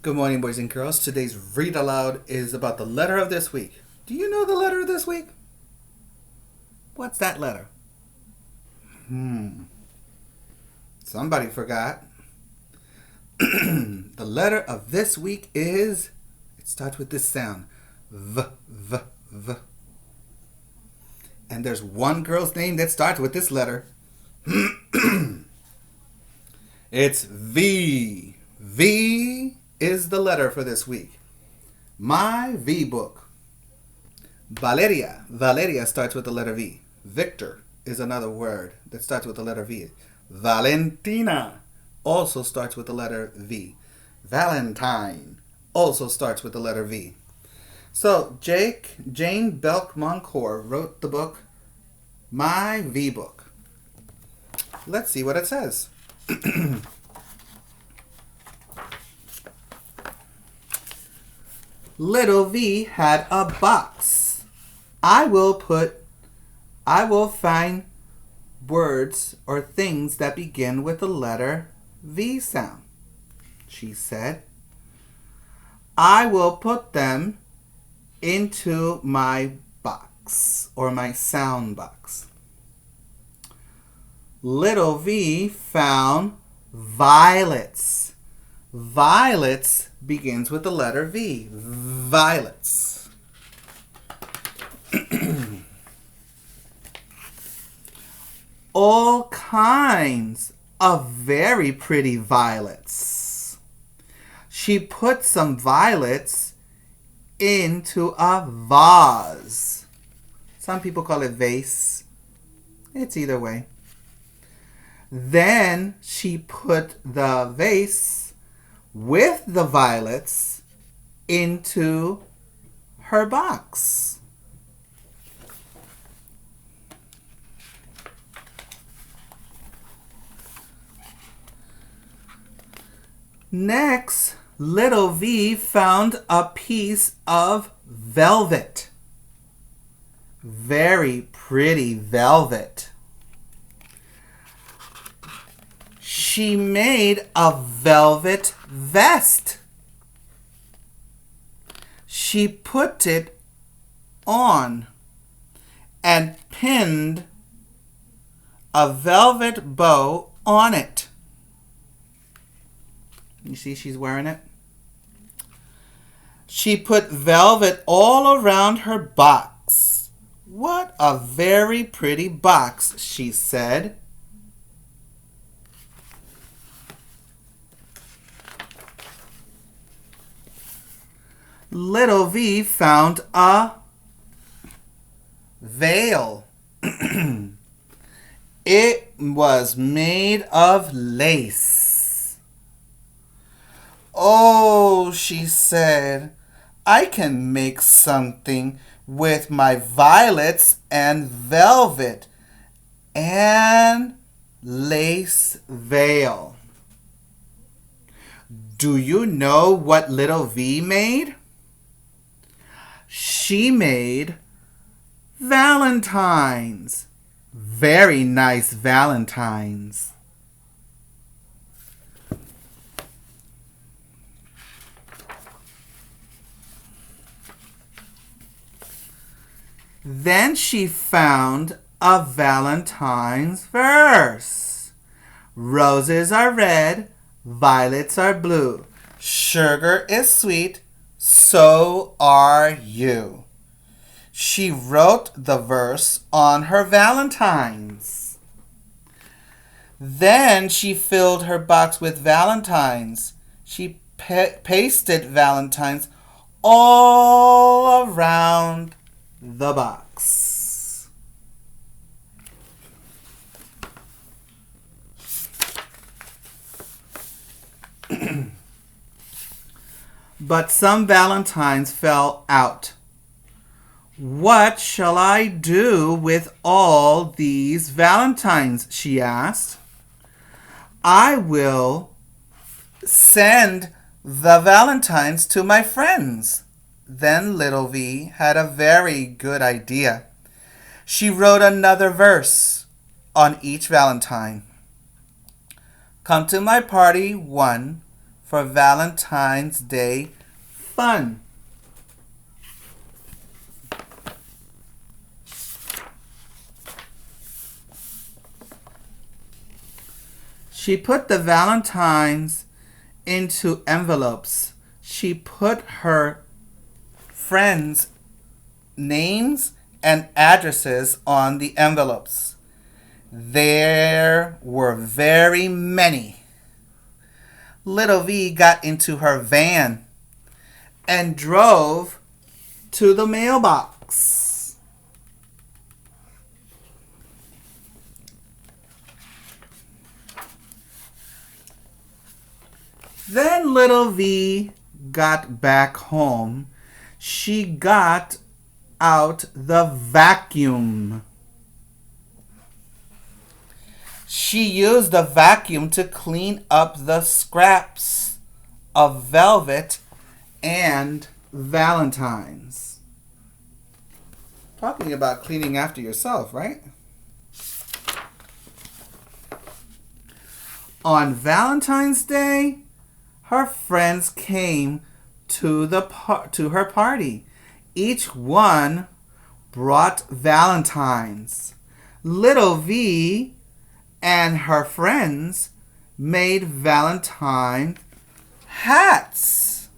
Good morning, boys and girls. Today's read aloud is about the letter of this week. Do you know the letter of this week? What's that letter? Somebody forgot. The letter of this week is, it starts with this sound. V, V, V. And there's one girl's name that starts with this letter. It's V. V is the letter for this week. My V book. Valeria. Valeria starts with the letter V. Victor is another word that starts with the letter V. Valentina also starts with the letter V. Valentine also starts with the letter V. So Jane Belk Moncure wrote the book My V Book. Let's see what it says. Little V had a box. I will find words or things that begin with the letter V sound, she said. I will put them into my box or my sound box. Little V found violets. Violets begins with the letter V. Violets. All kinds of very pretty violets. She put some violets into a vase. Some people call it vase. It's either way. Then she put the vase with the violets into her box. Next, little V found a piece of velvet. Very pretty velvet. She made a velvet vest. She put it on and pinned a velvet bow on it. You see she's wearing it? She put velvet all around her box. What a very pretty box, she said. Little V found a veil. It was made of lace. Oh, she said, I can make something with my violets and velvet and lace veil. Do you know what little V made? She made valentines. Very nice valentines. Then she found a Valentine's verse. Roses are red, violets are blue. Sugar is sweet, so are you. She wrote the verse on her valentines. Then she filled her box with valentines. She pasted valentines all around the box. But some valentines fell out. What shall I do with all these valentines? She asked. I will send the valentines to my friends. Then little V had a very good idea. She wrote another verse on each valentine. Come to my party, one, for Valentine's Day fun? She put the Valentines into envelopes. She put her friends' names and addresses on the envelopes. There were very many. Little V got into her van and drove to the mailbox. Then little V got back home. She got out the vacuum. She used the vacuum to clean up the scraps of velvet and valentines. Talking about cleaning after yourself, right? On Valentine's Day, her friends came to her party. Each one brought valentines. Little V and her friends made Valentine hats.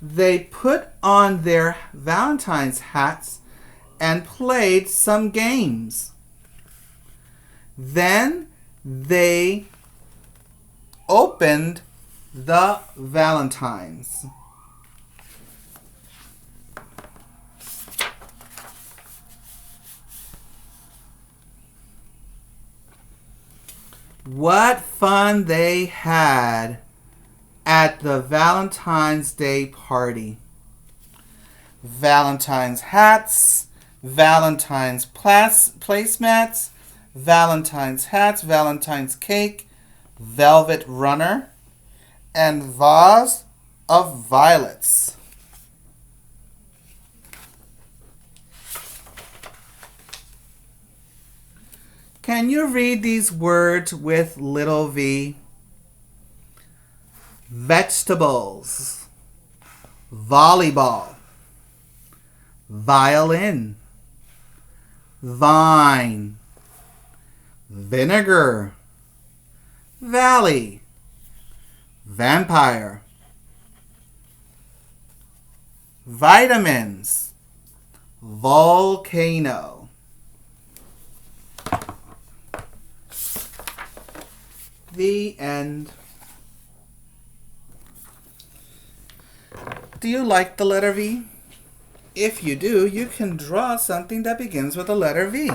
They put on their Valentine's hats and played some games. Then they opened the valentines. What fun they had at the Valentine's Day party. Valentine's hats, Valentine's placemats, Valentine's hats, Valentine's cake, velvet runner, and vase of violets. Can you read these words with little V? Vegetables, volleyball, violin, vine, vinegar, valley, vampire, vitamins, volcano. The end. Do you like the letter V? If you do, you can draw something that begins with the letter V.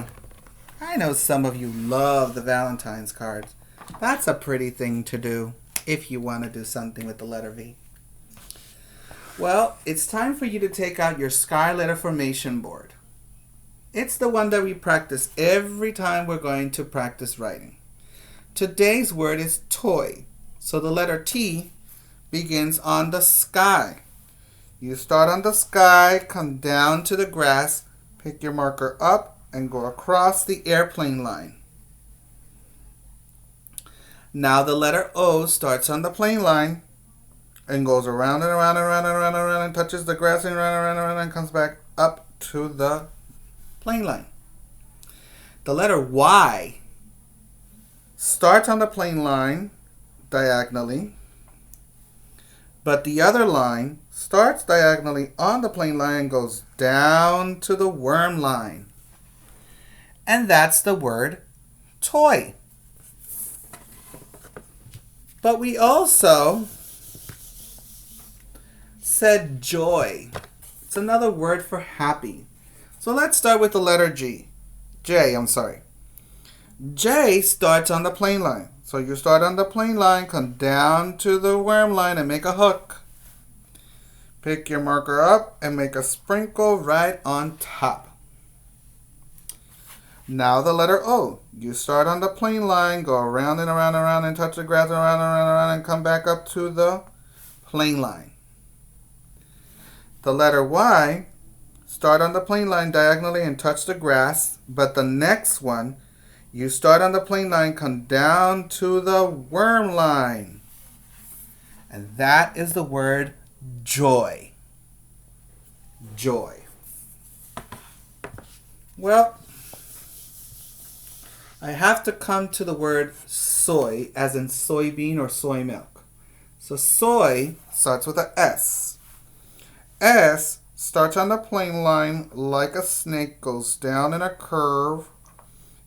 I know some of you love the Valentine's cards. That's a pretty thing to do if you want to do something with the letter V. Well, it's time for you to take out your sky letter formation board. It's the one that we practice every time we're going to practice writing. Today's word is toy. So the letter T begins on the sky. You start on the sky, come down to the grass, pick your marker up, and go across the airplane line. Now the letter O starts on the plane line and goes around and around and around and around and around and touches the grass and around and comes back up to the plane line. The letter Y starts on the plane line diagonally, but the other line starts diagonally on the plane line and goes down to the worm line. And that's the word toy. But we also said joy. It's another word for happy. So let's start with the letter J, J starts on the plane line. So you start on the plane line, come down to the worm line and make a hook. Pick your marker up and make a sprinkle right on top. Now the letter O. You start on the plane line, go around and around and around and touch the grass and around and around and around and come back up to the plane line. The letter Y start on the plane line diagonally and touch the grass. But the next one, you start on the plane line, come down to the worm line. And that is the word joy. Joy. Well, I have to come to the word soy, as in soybean or soy milk. So soy starts with a S. S starts on the plane line like a snake, goes down in a curve,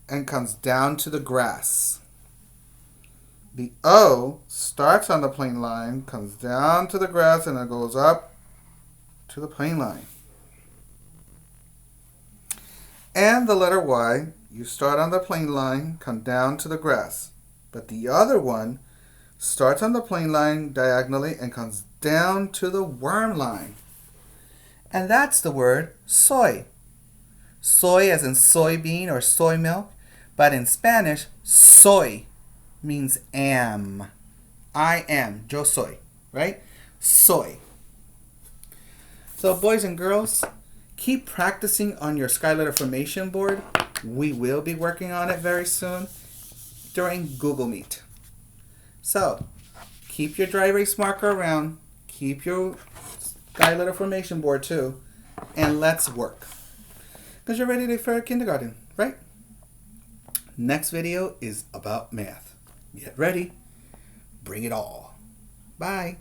and comes down to the grass. The O starts on the plane line, comes down to the grass, and it goes up to the plane line. And the letter Y, you start on the plane line, come down to the grass. But the other one starts on the plane line diagonally and comes down to the worm line. And that's the word soy. Soy as in soybean or soy milk, but in Spanish, soy means am. I am, yo soy, right? Soy. So boys and girls, keep practicing on your sky-letter formation board. We will be working on it very soon during Google Meet. So, keep your dry erase marker around, keep your sky-letter formation board too, and let's work. Because you're ready for kindergarten, right? Next video is about math. Get ready. Bring it all. Bye.